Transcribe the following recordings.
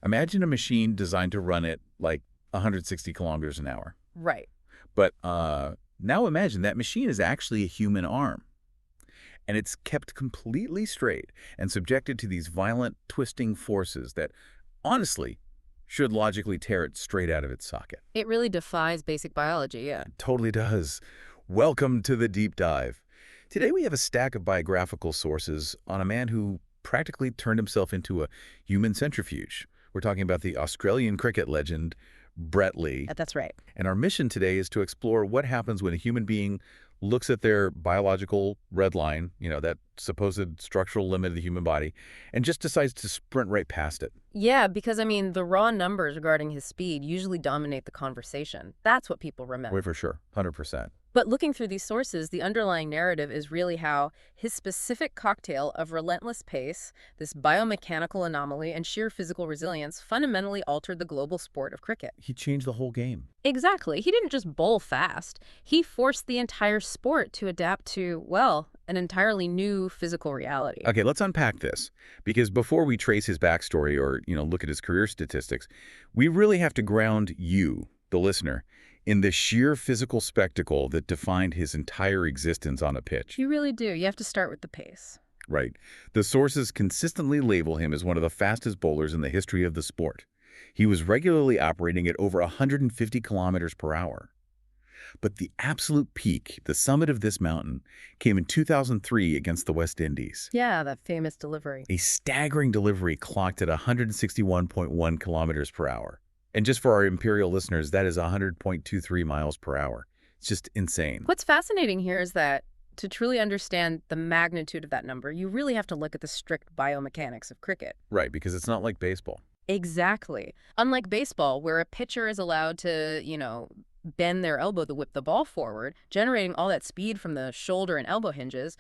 Imagine a machine designed to run at like 160 kilometers an hour. Right. But now imagine that machine is actually a human arm, and it's kept completely straight and subjected to these violent twisting forces that, honestly, should logically tear it straight out of its socket. It really defies basic biology, yeah. It totally does. Welcome to the deep dive. Today we have a stack of biographical sources on a man who practically turned himself into a human centrifuge. We're talking about the Australian cricket legend, Brett Lee. That's right. And our mission today is to explore what happens when a human being looks at their biological red line, that supposed structural limit of the human body, and just decides to sprint right past it. Yeah, because, the raw numbers regarding his speed usually dominate the conversation. That's what people remember. Wait, for sure. 100%. But looking through these sources, the underlying narrative is really how his specific cocktail of relentless pace, this biomechanical anomaly, and sheer physical resilience fundamentally altered the global sport of cricket. He changed the whole game. Exactly. He didn't just bowl fast. He forced the entire sport to adapt to, well, an entirely new physical reality. Okay, let's unpack this. Because before we trace his backstory or, look at his career statistics, we really have to ground you, the listener, in the sheer physical spectacle that defined his entire existence on a pitch. You really do. You have to start with the pace. Right. The sources consistently label him as one of the fastest bowlers in the history of the sport. He was regularly operating at over 150 kilometers per hour. But the absolute peak, the summit of this mountain, came in 2003 against the West Indies. Yeah, that famous delivery. A staggering delivery clocked at 161.1 kilometers per hour. And just for our imperial listeners, that is 100.23 miles per hour. It's just insane. What's fascinating here is that to truly understand the magnitude of that number, you really have to look at the strict biomechanics of cricket. Right, because it's not like baseball. Exactly. Unlike baseball, where a pitcher is allowed to, bend their elbow to whip the ball forward, generating all that speed from the shoulder and elbow hinges,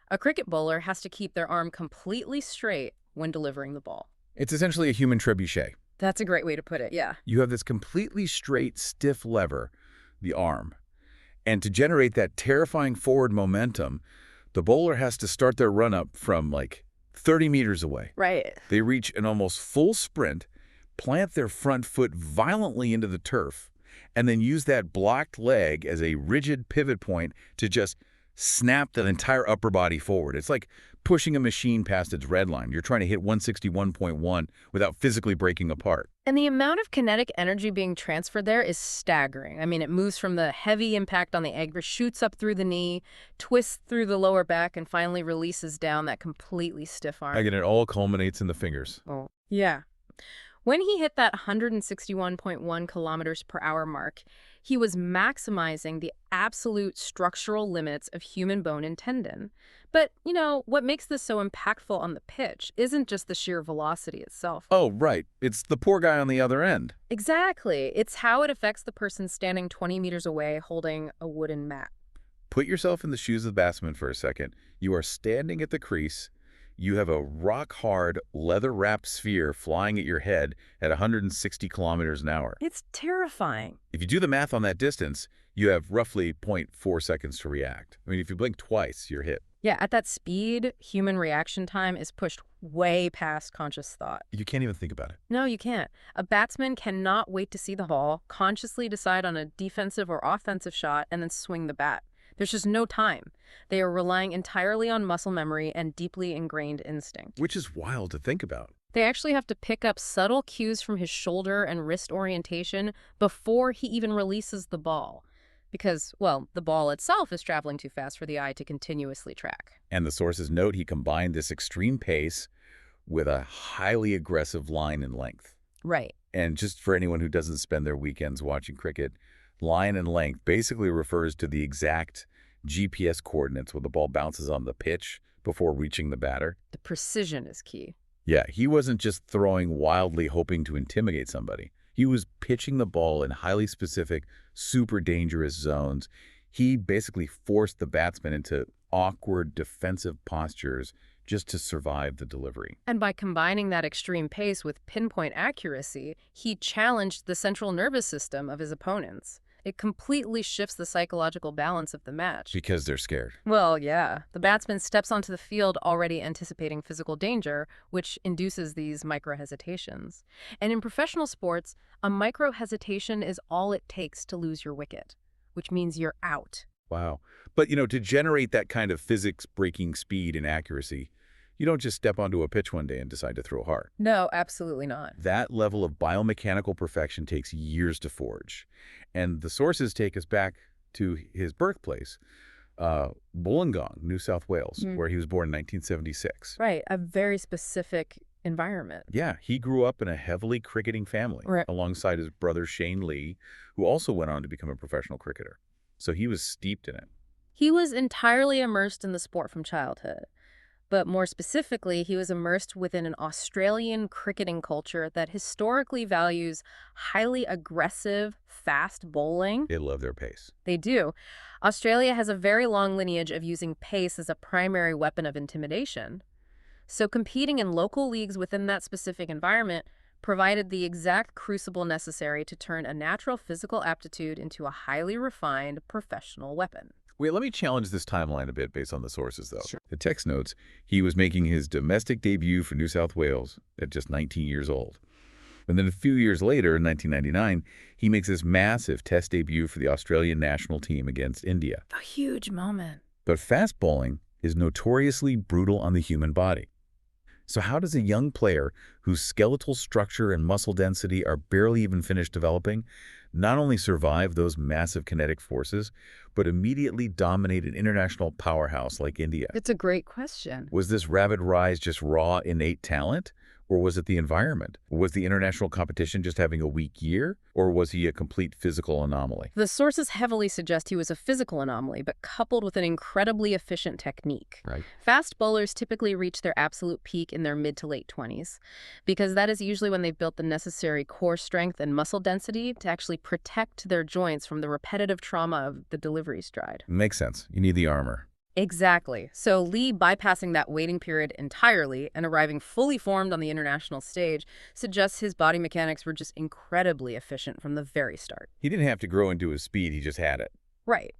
a cricket bowler has to keep their arm completely straight when delivering the ball. It's essentially a human trebuchet. That's a great way to put it, yeah. You have this completely straight, stiff lever, the arm. And to generate that terrifying forward momentum, the bowler has to start their run-up from, 30 meters away. Right. They reach an almost full sprint, plant their front foot violently into the turf, and then use that blocked leg as a rigid pivot point to just snap that entire upper body forward. It's like pushing a machine past its red line. You're trying to hit 161.1 without physically breaking apart. And the amount of kinetic energy being transferred there is staggering. It moves from the heavy impact on the egg, shoots up through the knee, twists through the lower back, and finally releases down that completely stiff arm. Again, it all culminates in the fingers. Oh, yeah. When he hit that 161.1 kilometers per hour mark, he was maximizing the absolute structural limits of human bone and tendon. But, what makes this so impactful on the pitch isn't just the sheer velocity itself. Oh, right. It's the poor guy on the other end. Exactly. It's how it affects the person standing 20 meters away holding a wooden mat. Put yourself in the shoes of the batsman for a second. You are standing at the crease. You have a rock-hard, leather-wrapped sphere flying at your head at 160 kilometers an hour. It's terrifying. If you do the math on that distance, you have roughly 0.4 seconds to react. If you blink twice, you're hit. Yeah, at that speed, human reaction time is pushed way past conscious thought. You can't even think about it. No, you can't. A batsman cannot wait to see the ball, consciously decide on a defensive or offensive shot, and then swing the bat. There's just no time. They are relying entirely on muscle memory and deeply ingrained instinct. Which is wild to think about. They actually have to pick up subtle cues from his shoulder and wrist orientation before he even releases the ball. Because, the ball itself is traveling too fast for the eye to continuously track. And the sources note he combined this extreme pace with a highly aggressive line and length. Right. And just for anyone who doesn't spend their weekends watching cricket, line and length basically refers to the exact GPS coordinates where the ball bounces on the pitch before reaching the batter. The precision is key. Yeah, he wasn't just throwing wildly hoping to intimidate somebody. He was pitching the ball in highly specific, super dangerous zones. He basically forced the batsman into awkward defensive postures just to survive the delivery. And by combining that extreme pace with pinpoint accuracy, he challenged the central nervous system of his opponents. It completely shifts the psychological balance of the match. Because they're scared. Well, yeah. The batsman steps onto the field already anticipating physical danger, which induces these micro-hesitations. And in professional sports, a micro-hesitation is all it takes to lose your wicket, which means you're out. Wow. But, to generate that kind of physics-breaking speed and accuracy, you don't just step onto a pitch one day and decide to throw hard. No, absolutely not. That level of biomechanical perfection takes years to forge. And the sources take us back to his birthplace, Wollongong, New South Wales, where he was born in 1976. Right, a very specific environment. Yeah, he grew up in a heavily cricketing family, Right. alongside his brother Shane Lee, who also went on to become a professional cricketer. So he was steeped in it. He was entirely immersed in the sport from childhood. But more specifically, he was immersed within an Australian cricketing culture that historically values highly aggressive, fast bowling. They love their pace. They do. Australia has a very long lineage of using pace as a primary weapon of intimidation. So competing in local leagues within that specific environment provided the exact crucible necessary to turn a natural physical aptitude into a highly refined professional weapon. Wait, let me challenge this timeline a bit based on the sources, though. Sure. The text notes he was making his domestic debut for New South Wales at just 19 years old. And then a few years later, in 1999, he makes his massive test debut for the Australian national team against India. A huge moment. But fast bowling is notoriously brutal on the human body. So how does a young player whose skeletal structure and muscle density are barely even finished developing not only survive those massive kinetic forces, but immediately dominate an international powerhouse like India? It's a great question. Was this rapid rise just raw, innate talent? Or was it the environment? Was the international competition just having a weak year? Or was he a complete physical anomaly? The sources heavily suggest he was a physical anomaly, but coupled with an incredibly efficient technique. Right. Fast bowlers typically reach their absolute peak in their mid to late 20s, because that is usually when they've built the necessary core strength and muscle density to actually protect their joints from the repetitive trauma of the delivery stride. Makes sense. You need the armor. Exactly. So Lee bypassing that waiting period entirely and arriving fully formed on the international stage suggests his body mechanics were just incredibly efficient from the very start. He didn't have to grow into his speed, he just had it. Right.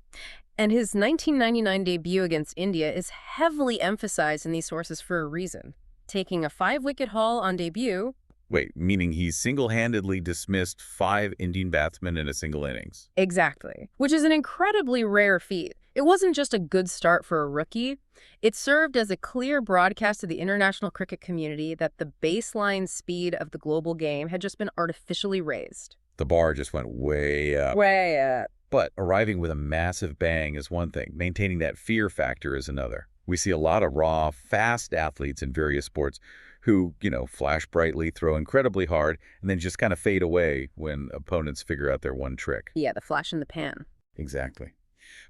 And his 1999 debut against India is heavily emphasized in these sources for a reason. Taking a 5-wicket haul on debut. Wait, meaning he single-handedly dismissed 5 Indian batsmen in a single innings? Exactly. Which is an incredibly rare feat. It wasn't just a good start for a rookie. It served as a clear broadcast to the international cricket community that the baseline speed of the global game had just been artificially raised. The bar just went way up. Way up. But arriving with a massive bang is one thing. Maintaining that fear factor is another. We see a lot of raw, fast athletes in various sports who, flash brightly, throw incredibly hard, and then just kind of fade away when opponents figure out their one trick. Yeah, the flash in the pan. Exactly.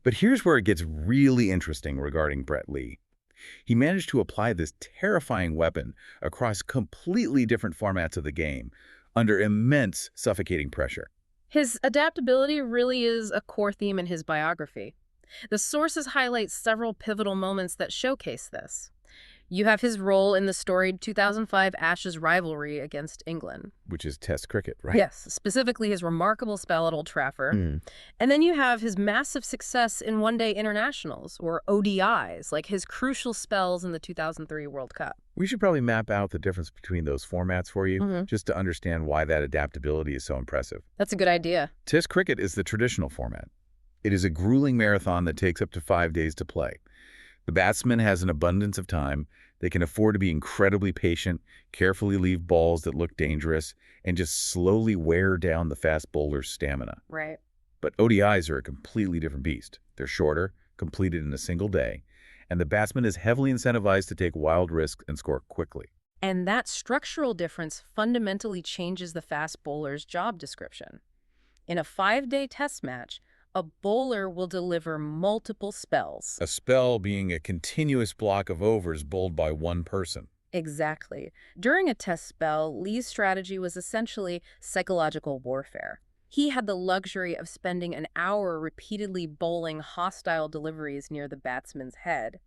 But here's where it gets really interesting regarding Brett Lee. He managed to apply this terrifying weapon across completely different formats of the game under immense, suffocating pressure. His adaptability really is a core theme in his biography. The sources highlight several pivotal moments that showcase this. You have his role in the storied 2005 Ashes rivalry against England. Which is Test cricket, right? Yes, specifically his remarkable spell at Old Trafford. And then you have his massive success in one-day internationals, or ODIs, like his crucial spells in the 2003 World Cup. We should probably map out the difference between those formats for you, just to understand why that adaptability is so impressive. That's a good idea. Test cricket is the traditional format. It is a grueling marathon that takes up to 5 days to play. The batsman has an abundance of time. They can afford to be incredibly patient, carefully leave balls that look dangerous, and just slowly wear down the fast bowler's stamina. Right. But ODIs are a completely different beast. They're shorter, completed in a single day, and the batsman is heavily incentivized to take wild risks and score quickly. And that structural difference fundamentally changes the fast bowler's job description. In a 5-day test match, a bowler will deliver multiple spells. A spell being a continuous block of overs bowled by one person. Exactly. During a test spell, Lee's strategy was essentially psychological warfare. He had the luxury of spending an hour repeatedly bowling hostile deliveries near the batsman's head.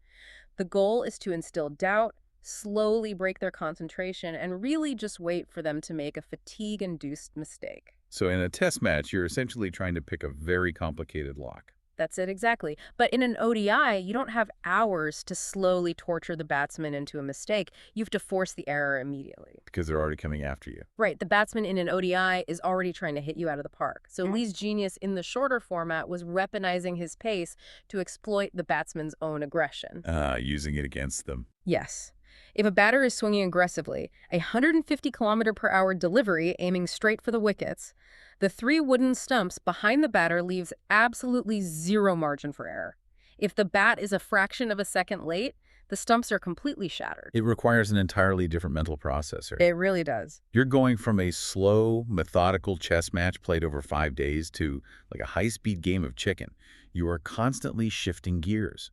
The goal is to instill doubt, slowly break their concentration, and really just wait for them to make a fatigue-induced mistake. So in a test match, you're essentially trying to pick a very complicated lock That's it exactly. But in an ODI, you don't have hours to slowly torture the batsman into a mistake. You have to force the error immediately. because they're already coming after you. Right, the batsman in an ODI is already trying to hit you out of the park. So Lee's genius in the shorter format was weaponizing his pace to exploit the batsman's own aggression. Using it against them. Yes. If a batter is swinging aggressively, a 150-kilometer-per-hour delivery aiming straight for the wickets, the three wooden stumps behind the batter leaves absolutely zero margin for error. If the bat is a fraction of a second late, the stumps are completely shattered. It requires an entirely different mental processor. It really does. You're going from a slow, methodical chess match played over 5 days to like a high-speed game of chicken. You are constantly shifting gears.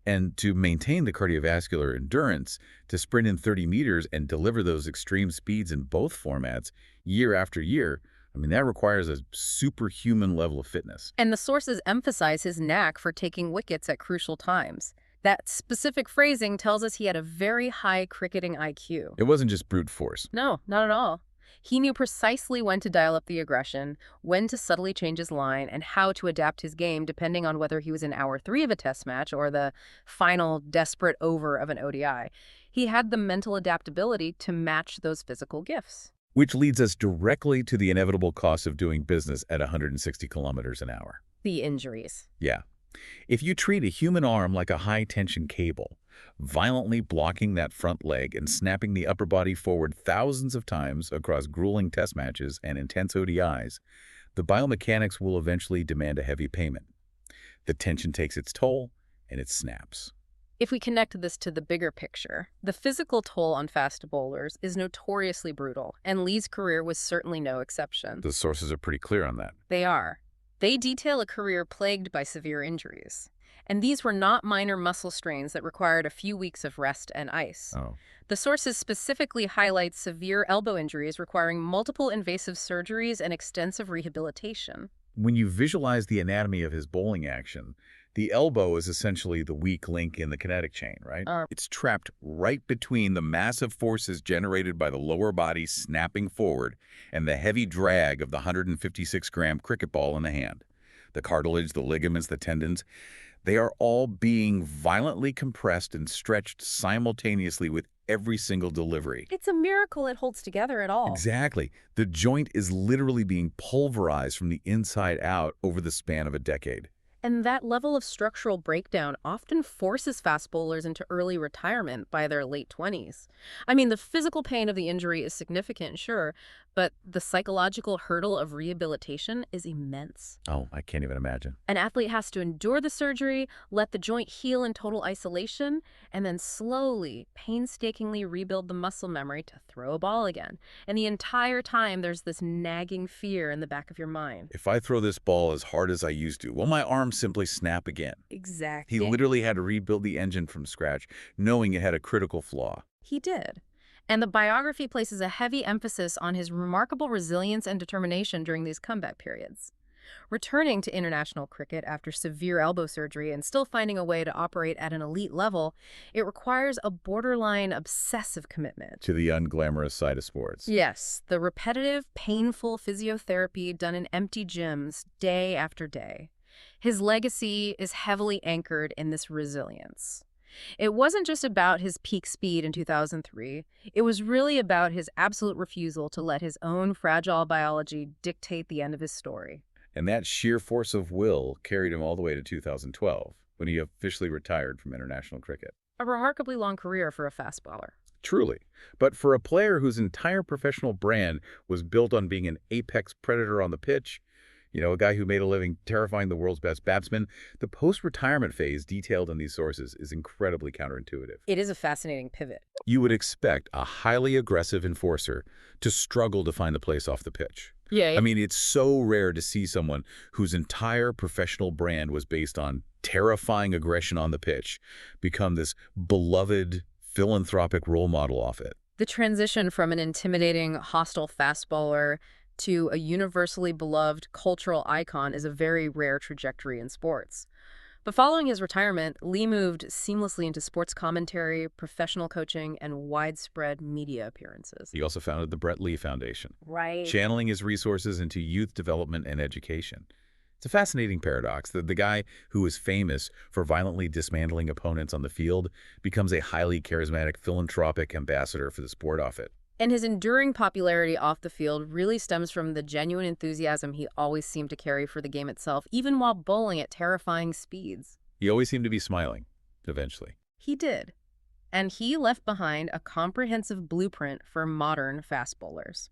And to maintain the cardiovascular endurance, to sprint in 30 meters and deliver those extreme speeds in both formats year after year, I mean, that requires a superhuman level of fitness. And the sources emphasize his knack for taking wickets at crucial times. That specific phrasing tells us he had a very high cricketing IQ. It wasn't just brute force. No, not at all. He knew precisely when to dial up the aggression, when to subtly change his line, and how to adapt his game depending on whether he was in hour 3 of a test match or the final desperate over of an ODI. He had the mental adaptability to match those physical gifts. Which leads us directly to the inevitable cost of doing business at 160 kilometers an hour. The injuries. Yeah. If you treat a human arm like a high-tension cable, violently blocking that front leg and snapping the upper body forward thousands of times across grueling test matches and intense ODIs, the biomechanics will eventually demand a heavy payment. The tension takes its toll, and it snaps. If we connect this to the bigger picture, the physical toll on fast bowlers is notoriously brutal, and Lee's career was certainly no exception. The sources are pretty clear on that. They are. They detail a career plagued by severe injuries. And these were not minor muscle strains that required a few weeks of rest and ice. Oh. The sources specifically highlight severe elbow injuries requiring multiple invasive surgeries and extensive rehabilitation. When you visualize the anatomy of his bowling action, the elbow is essentially the weak link in the kinetic chain, right? It's trapped right between the massive forces generated by the lower body snapping forward and the heavy drag of the 156-gram cricket ball in the hand. The cartilage, the ligaments, the tendons, they are all being violently compressed and stretched simultaneously with every single delivery. It's a miracle it holds together at all. Exactly. The joint is literally being pulverized from the inside out over the span of a decade. And that level of structural breakdown often forces fast bowlers into early retirement by their late 20s. I mean, the physical pain of the injury is significant, sure, but the psychological hurdle of rehabilitation is immense. Oh, I can't even imagine. An athlete has to endure the surgery, let the joint heal in total isolation, and then slowly, painstakingly rebuild the muscle memory to throw a ball again. And the entire time, there's this nagging fear in the back of your mind. If I throw this ball as hard as I used to, will my arm simply snap again? Exactly. He literally had to rebuild the engine from scratch, knowing it had a critical flaw. He did. And the biography places a heavy emphasis on his remarkable resilience and determination during these comeback periods. Returning to international cricket after severe elbow surgery and still finding a way to operate at an elite level, it requires a borderline obsessive commitment. To the unglamorous side of sports. Yes, the repetitive, painful physiotherapy done in empty gyms day after day. His legacy is heavily anchored in this resilience. It wasn't just about his peak speed in 2003. It was really about his absolute refusal to let his own fragile biology dictate the end of his story. And that sheer force of will carried him all the way to 2012, when he officially retired from international cricket. A remarkably long career for a fast bowler. Truly. But for a player whose entire professional brand was built on being an apex predator on the pitch, a guy who made a living terrifying the world's best batsmen, the post-retirement phase detailed in these sources is incredibly counterintuitive. It is a fascinating pivot. You would expect a highly aggressive enforcer to struggle to find a place off the pitch. Yeah. I mean, it's so rare to see someone whose entire professional brand was based on terrifying aggression on the pitch become this beloved, philanthropic role model off it. The transition from an intimidating, hostile fast bowler to a universally beloved cultural icon is a very rare trajectory in sports. But following his retirement, Lee moved seamlessly into sports commentary, professional coaching, and widespread media appearances. He also founded the Brett Lee Foundation, Right. channeling his resources into youth development and education. It's a fascinating paradox that the guy who is famous for violently dismantling opponents on the field becomes a highly charismatic philanthropic ambassador for the sport off it. And his enduring popularity off the field really stems from the genuine enthusiasm he always seemed to carry for the game itself, even while bowling at terrifying speeds. He always seemed to be smiling, eventually. He did. And he left behind a comprehensive blueprint for modern fast bowlers.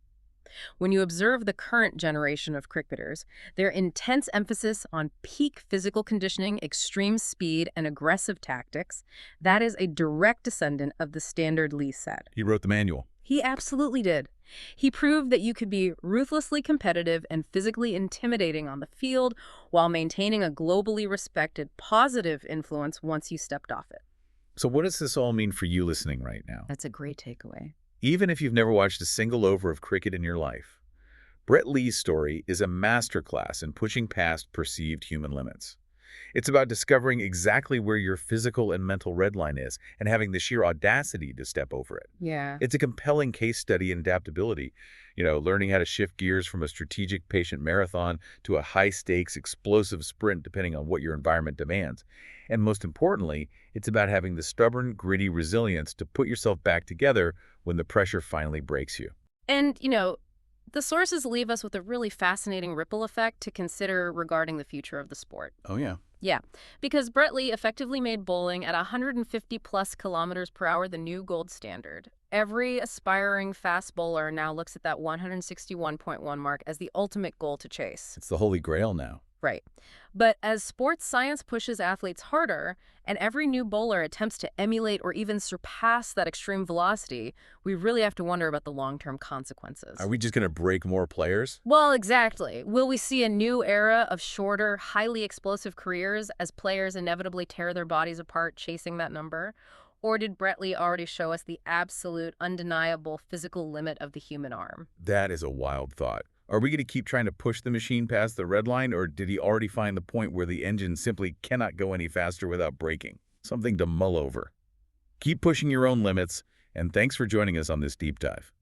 When you observe the current generation of cricketers, their intense emphasis on peak physical conditioning, extreme speed, and aggressive tactics, that is a direct descendant of the standard Lee set. He wrote the manual. He absolutely did. He proved that you could be ruthlessly competitive and physically intimidating on the field while maintaining a globally respected positive influence once you stepped off it. So what does this all mean for you listening right now? That's a great takeaway. Even if you've never watched a single over of cricket in your life, Brett Lee's story is a masterclass in pushing past perceived human limits. It's about discovering exactly where your physical and mental red line is and having the sheer audacity to step over it. Yeah. It's a compelling case study in adaptability, learning how to shift gears from a strategic patient marathon to a high-stakes explosive sprint depending on what your environment demands. And most importantly, it's about having the stubborn, gritty resilience to put yourself back together when the pressure finally breaks you. And, the sources leave us with a really fascinating ripple effect to consider regarding the future of the sport. Oh, yeah. Yeah, because Brett Lee effectively made bowling at 150 plus kilometers per hour the new gold standard. Every aspiring fast bowler now looks at that 161.1 mark as the ultimate goal to chase. It's the holy grail now. Right. But as sports science pushes athletes harder, and every new bowler attempts to emulate or even surpass that extreme velocity, we really have to wonder about the long-term consequences. Are we just going to break more players? Well, exactly. Will we see a new era of shorter, highly explosive careers as players inevitably tear their bodies apart chasing that number? Or did Brett Lee already show us the absolute, undeniable physical limit of the human arm? That is a wild thought. Are we going to keep trying to push the machine past the red line, or did he already find the point where the engine simply cannot go any faster without braking? Something to mull over. Keep pushing your own limits, and thanks for joining us on this deep dive.